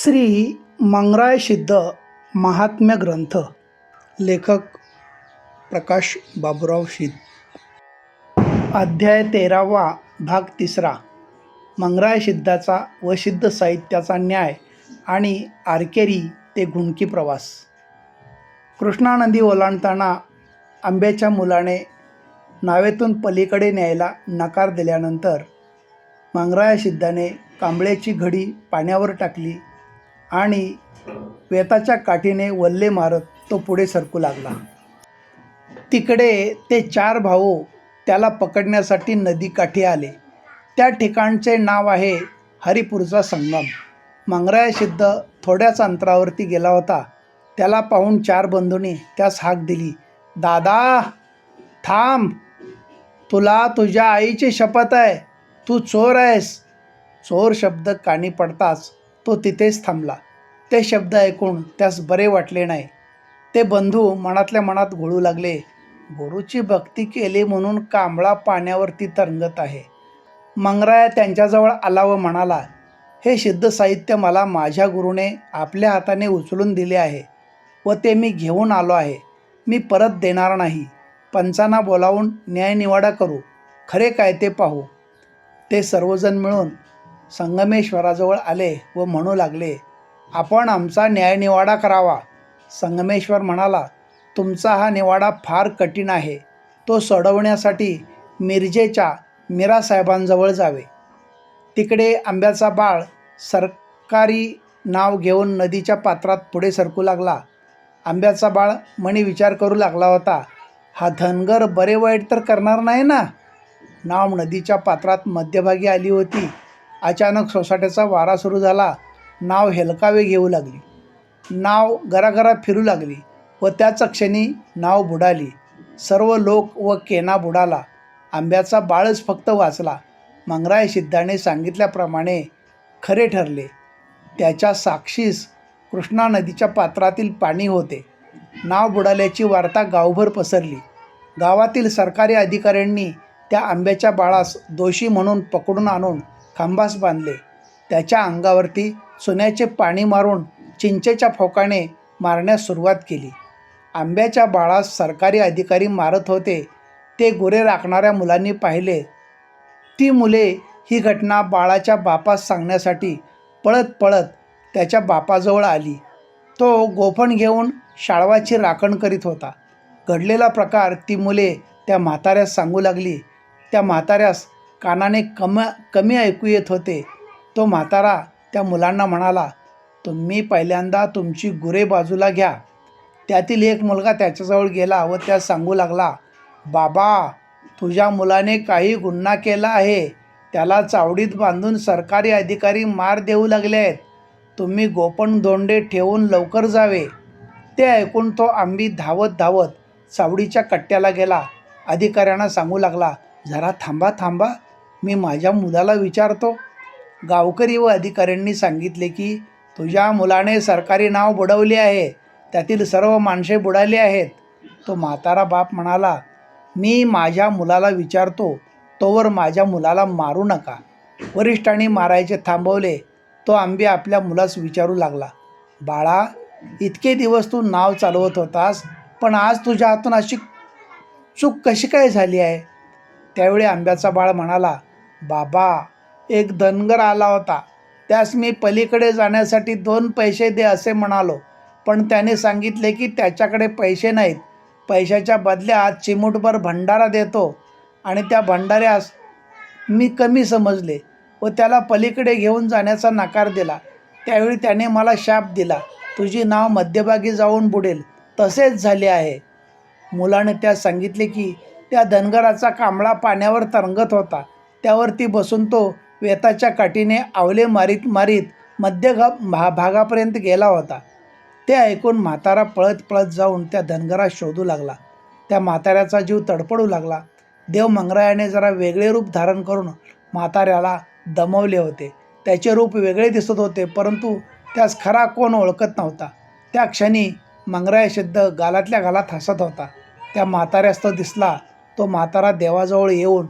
श्री मंगराय सिद्ध महात्म्य ग्रंथ. लेखक प्रकाश बाबूराव शीत. अध्याय 13वा, भाग 3. मंगराय सिद्धाचा व सिद्ध साहित्याचा न्याय आणि आरकेरी ते घुणकी प्रवास. कृष्णा नदी ओलांडताना आंब्याच्या मुलाने नावेतून पलीकडे न्यायला नकार दिल्यानंतर मंगराय सिद्धाने कांबळ्याची घडी पाण्यावर टाकली आणि वेताच्या काठीने वल्ले मारत तो पुढे सरकू लागला. तिकडे ते 4 भाऊ त्याला पकडण्यासाठी नदीकाठी आले. त्या ठिकाणचे नाव आहे हरिपूरचा संगम. मंगराय सिद्ध थोड्याच अंतरावरती गेला होता. त्याला पाहून 4 बंधूंनी त्यास हाक दिली, दादा थांब, तुला तुझ्या आईची शपथ आहे, तू चोर आहेस. चोर शब्द कानी पडताच तो तिथेच थांबला. ते शब्द ऐकून त्यास बरे वाटले नाही. ते बंधू मनातल्या मनात घोळू लागले, गुरुची भक्ती केली म्हणून कांबळा पाण्यावरती तरंगत आहे. मंगराय त्यांच्याजवळ आला व म्हणाला, हे सिद्ध साहित्य मला माझ्या गुरुने आपल्या हाताने उचलून दिले आहे व ते मी घेऊन आलो आहे. मी परत देणार नाही. पंचांना बोलावून न्यायनिवाडा करू, खरे काय ते पाहू. ते सर्वजण मिळून संगमेश्वराजवळ आले व म्हणू लागले, आपण आमचा न्यायनिवाडा करावा. संगमेश्वर म्हणाला, तुमचा हा निवाडा फार कठीण आहे. तो सोडवण्यासाठी मिरजेच्या मीरासाहेबांजवळ जावे. तिकडे आंब्याचा बाळ सरकारी नाव घेऊन नदीच्या पात्रात पुढे सरकू लागला. आंब्याचा बाळ मनी विचार करू लागला होता, हा धनगर बरे वाईट तर करणार नाही ना. नाव नदीच्या पात्रात मध्यभागी आली होती. अचानक सोसाट्याचा वारा सुरू झाला. नाव हेलकावे घेऊ लागली. नाव गरागरा फिरू लागली व त्याच क्षणी नाव बुडाली. सर्व लोक व केना बुडाला. आंब्याचा बाळच फक्त वाचला. मंगराय सिद्धाने सांगितल्याप्रमाणे खरे ठरले. त्याच्या साक्षीस कृष्णा नदीच्या पात्रातील पाणी होते. नाव बुडाल्याची वार्ता गावभर पसरली. गावातील सरकारी अधिकाऱ्यांनी त्या आंब्याच्या बाळास दोषी म्हणून पकडून आणून खांबास बांधले. त्याच्या अंगावरती चुन्याचे पाणी मारून चिंचेच्या फोकाने मारण्यास सुरुवात केली. आंब्याच्या बाळास सरकारी अधिकारी मारत होते ते गुरे राखणाऱ्या मुलांनी पाहिले. ती मुले ही घटना बाळाच्या बापास सांगण्यासाठी पळत पळत त्याच्या बापाजवळ आली. तो गोफण घेऊन शाळवाची राखण करीत होता. घडलेला प्रकार ती मुले त्या म्हाताऱ्यास सांगू लागली. त्या म्हाताऱ्यास कानाने कमी ऐकू येत होते. तो म्हातारा त्या मुलांना म्हणाला, तुम्ही पहिल्यांदा तुमची गुरे बाजूला घ्या. त्यातील एक मुलगा त्याच्याजवळ गेला व त्यास सांगू लागला, बाबा तुझ्या मुलाने काही गुन्हा केला आहे. त्याला चावडीत बांधून सरकारी अधिकारी मार देऊ लागले आहेत. तुम्ही गोपन धोंडे ठेवून लवकर जावे. ते ऐकून तो आंबी धावत धावत चावडीच्या कट्ट्याला गेला. अधिकाऱ्यांना सांगू लागला, जरा थांबा, मी माझ्या मुलाला विचारतो. गावकरी व अधिकाऱ्यांनी सांगितले की तुझ्या मुलाने सरकारी नाव बुडवले आहे. त्यातील सर्व माणसे बुडाली आहेत. तो म्हातारा बाप म्हणाला, मी माझ्या मुलाला विचारतो, तोवर माझ्या मुलाला मारू नका. वरिष्ठांनी मारायचे थांबवले. तो आंबी आपल्या मुलास विचारू लागला, बाळा इतके दिवस तू नाव चालवत होतास, पण आज तुझ्या हातून अशी चूक कशी काय झाली आहे. त्यावेळी आंब्याचा बाळ म्हणाला, बाबा एक धनगर आला होता. त्यास मी पलीकडे जाण्यासाठी 2 पैसे दे असे म्हणालो, पण त्याने सांगितले की त्याच्याकडे पैसे नाहीत. पैशाच्या बदल्यात चिमूटभर भंडारा देतो आणि त्या भंडाऱ्यास मी कमी समजले व त्याला पलीकडे घेऊन जाण्याचा नकार दिला. त्यावेळी त्याने मला शाप दिला, तुझी नाव मध्यभागी जाऊन बुडेल. तसेच झाले आहे. मुलाने त्यास सांगितले की त्या धनगराचा कांबळा पाण्यावर तरंगत होता. त्यावरती बसून तो वेताच्या काठीने आवले मारीत मध्य भागापर्यंत गेला होता. ते ऐकून म्हातारा पळत पळत जाऊन त्या धनगरास शोधू लागला. त्या म्हाताऱ्याचा जीव तडपडू लागला. देव मंगरायाने जरा वेगळे रूप धारण करून म्हाताऱ्याला दमवले होते. त्याचे रूप वेगळे दिसत होते, परंतु त्यास खरा कोण ओळखत नव्हता. त्या क्षणी मंगराय सिद्ध गालातल्या गालात हसत होता. त्या म्हाताऱ्यास तो दिसला. तो म्हातारा देवाजवळ येऊन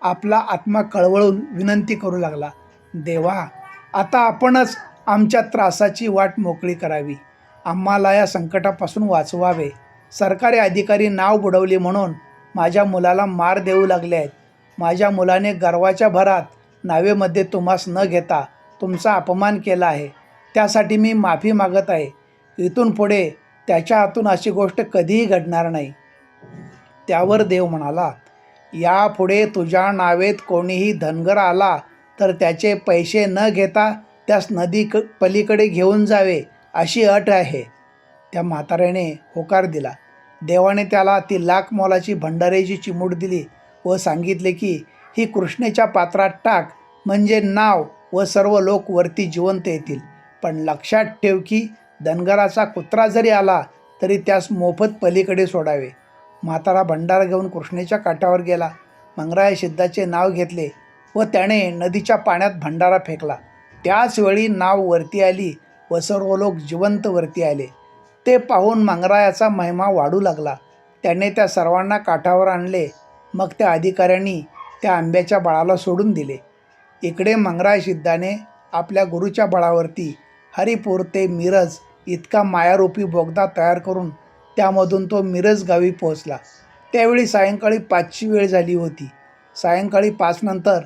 आपला आत्मा कळवळून विनंती करू लागला, देवा आता आपणच आमच्या त्रासाची वाट मोकळी करावी, आम्हाला या संकटापासून वाचवावे. सरकारी अधिकारी नाव बुडवले म्हणून माझ्या मुलाला मार देऊ लागले आहेत. माझ्या मुलाने गर्वाच्या भरात नावेमध्ये तुम्हास न घेता तुमचा अपमान केला आहे. त्यासाठी मी माफी मागत आहे. इथून पुढे त्याच्या हातून अशी गोष्ट कधीही घडणार नाही. त्यावर देव म्हणाला, यापुढे तुझ्या नावेत कोणीही धनगर आला तर त्याचे पैसे न घेता त्यास पलीकडे घेऊन जावे अशी अट आहे. त्या म्हाताऱ्याने होकार दिला. देवाने त्याला ती लाख मोलाची भंडाऱ्याची चिमूट दिली व सांगितले की ही कृष्णेच्या पात्रात टाक, म्हणजे नाव व सर्व लोक वरती जिवंत येतील. पण लक्षात ठेव की धनगराचा कुत्रा जरी आला तरी त्यास मोफत पलीकडे सोडावे. म्हातारा भंडारा घेऊन कृष्णेच्या काठावर गेला. मंगराय सिद्धाचे नाव घेतले व त्याने नदीच्या पाण्यात भंडारा फेकला. त्याच वेळी नाव वरती आली व सर्व लोक जिवंत वरती आले. ते पाहून मंगरायाचा महिमा वाढू लागला. त्याने त्या सर्वांना काठावर आणले. मग त्या अधिकाऱ्यांनी त्या आंब्याच्या बाळाला सोडून दिले. इकडे मंगराय सिद्धाने आपल्या गुरुच्या बळावरती हरिपूर ते मिरज इतका मायारूपी बोगदा तयार करून त्यामधून तो मिरज गावी पोहोचला. त्यावेळी सायंकाळी 5ची वेळ झाली होती. सायंकाळी 5 नंतर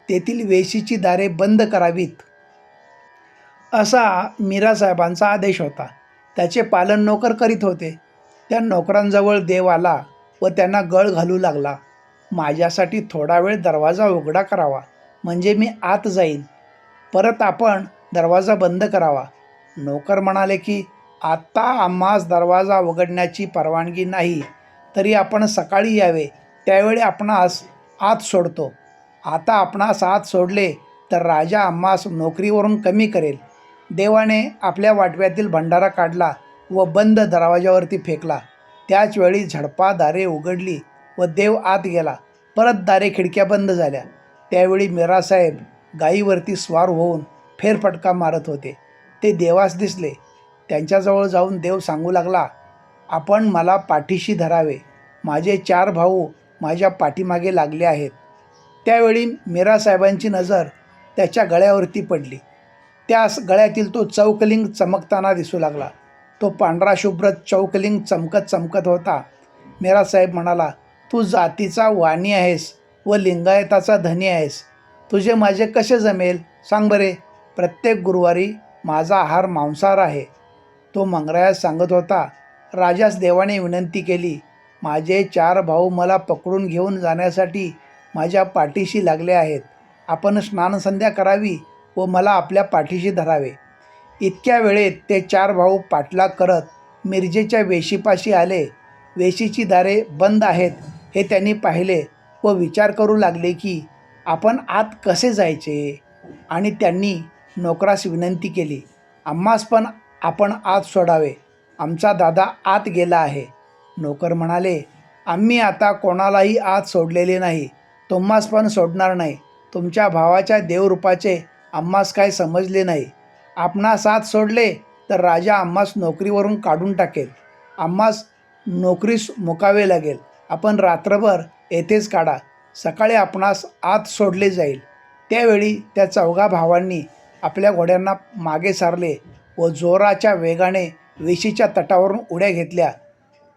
तेथील वेशीची दारे बंद करावीत असा मीरासाहेबांचा आदेश होता. त्याचे पालन नोकर करीत होते. त्या नोकरांजवळ देव आला व त्यांना गळ घालू लागला. माझ्यासाठी थोडा वेळ दरवाजा उघडा करावा, म्हणजे मी आत जाईन. परत आपण दरवाजा बंद करावा. नोकर म्हणाले की आत्ता आम्हास दरवाजा उघडण्याची परवानगी नाही, तरी आपण सकाळी यावे, त्यावेळी आपणास आत सोडतो. आता आपणास आत सोडले तर राजा आम्हास नोकरीवरून कमी करेल. देवाने आपल्या वाटव्यातील भंडारा काढला व बंद दरवाजावरती फेकला. त्याच वेळी झडपा दारे उघडली व देव आत गेला. परत दारे खिडक्या बंद झाल्या. त्यावेळी मीरासाहेब गायीवरती स्वार होऊन फेरफटका मारत होते. ते देवास दिसले. त्यांच्याजवळ जाऊन देव सांगू लागला, आपण मला पाठीशी धरावे. माझे 4 भाऊ माझ्या पाठीमागे लागले आहेत. त्यावेळी मीरासाहेबांची नजर त्याच्या गळ्यावरती पडली. त्या गळ्यातील तो चौकलिंग चमकताना दिसू लागला. तो पांढरा शुभ्र चौकलिंग चमकत होता. मीरासाहेब म्हणाला, तू जातीचा वाणी आहेस व लिंगायताचा धनी आहेस. तुझे माझे कसे जमेल सांग बरे. प्रत्येक गुरुवारी माझा आहार मांसाहार आहे. तो मंगरायास सांगत होता, राजास देवाने विनंती केली, माझे 4 भाऊ मला पकडून घेऊन जाण्यासाठी माझ्या पाठीशी लागले आहेत. आपण स्नानसंध्या करावी व मला आपल्या पाठीशी धरावे. इतक्या वेळेत ते 4 भाऊ पाठलाग करत मिरजेच्या वेशीपाशी आले. वेशीची दारे बंद आहेत हे त्यांनी पाहिले व विचार करू लागले की आपण आत कसे जायचे. आणि त्यांनी नोकरास विनंती केली, आम्हास पण आपण आत सोडावे. आमचा दादा आत गेला आहे. नोकर म्हणाले, आम्ही आता कोणालाही आत सोडलेले नाही, तुम्हास पण सोडणार नाही. तुमच्या भावाच्या देवरूपाचे आम्हास काय समजले नाही. आपणास आत सोडले तर राजा आम्हास नोकरीवरून काढून टाकेल. आम्हास नोकरीस मुकावे लागेल. आपण रात्रभर येथेच काढा. सकाळी आपणास आत सोडले जाईल. त्यावेळी त्या 4 भावांनी आपल्या घोड्यांना मागे सारले व जोराच्या वेगाने वेशीच्या तटावरून उड्या घेतल्या.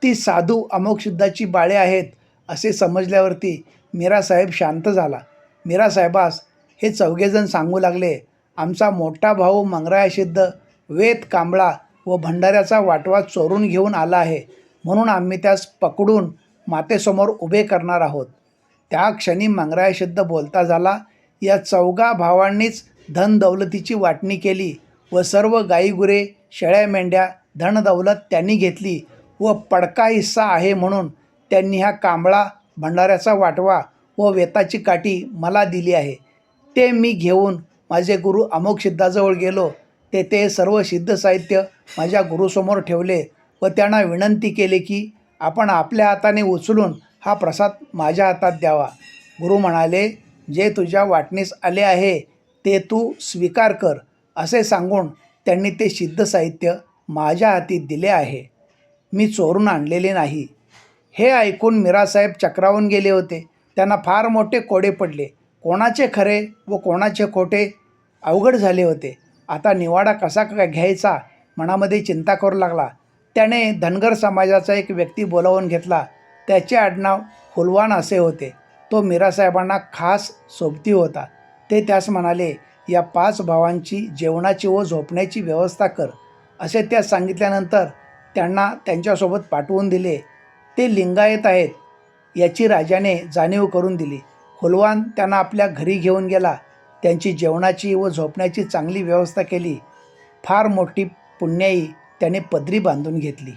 ती साधू अमोघसिद्धाची बाळे आहेत असे समजल्यावरती मीरासाहेब शांत झाला. मीरासाहेबास हे 4 सांगू लागले, आमचा मोठा भाऊ मंगराय सिद्ध वेत कांबळा व भंडाऱ्याचा वाटवा चोरून घेऊन आला आहे, म्हणून आम्ही त्यास पकडून मातेसमोर उभे करणार आहोत. त्या क्षणी मंगराय सिद्ध बोलता झाला. या 4 भावांनीच धनदौलतीची वाटणी केली व सर्व गाईगुरे शेळ्या मेंढ्या धनदौलत त्यांनी घेतली व पडका हिस्सा आहे म्हणून त्यांनी हा कांबळा भंडाऱ्याचा वाटवा व वेताची काठी मला दिली आहे. ते मी घेऊन माझे गुरु अमोघसिद्धाजवळ गेलो. तेथे सर्व सिद्ध साहित्य माझ्या गुरुसमोर ठेवले व त्यांना विनंती केली की आपण आपल्या हाताने उचलून हा प्रसाद माझ्या हातात द्यावा. गुरु म्हणाले, जे तुझ्या वाटणीस आले आहे ते तू स्वीकार कर असे सांगून त्यांनी ते सिद्ध साहित्य माझ्या हाती दिले आहे. मी चोरून आणलेले नाही. हे ऐकून मीरासाहेब चक्रावून गेले होते. त्यांना फार मोठे कोडे पडले. कोणाचे खरे व कोणाचे खोटे अवघड झाले होते. आता निवाडा कसा घ्यायचा मनामध्ये चिंता करू लागला. त्याने धनगर समाजाचा एक व्यक्ती बोलावून घेतला. त्याचे आडनाव हुलवान असे होते. तो मीरासाहेबांना खास सोबती होता. ते त्यास म्हणाले, या 5 भावांची जेवणाची व झोपण्याची व्यवस्था कर असे त्यास सांगितल्यानंतर त्यांना त्यांच्यासोबत पाठवून दिले. ते लिंगायत आहेत याची राजाने जाणीव करून दिली. हुलवान त्यांना आपल्या घरी घेऊन गेला. त्यांची जेवणाची व झोपण्याची चांगली व्यवस्था केली. फार मोठी पुण्याई त्याने पदरी बांधून घेतली.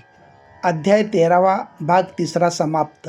अध्याय 13 भाग 3 समाप्त.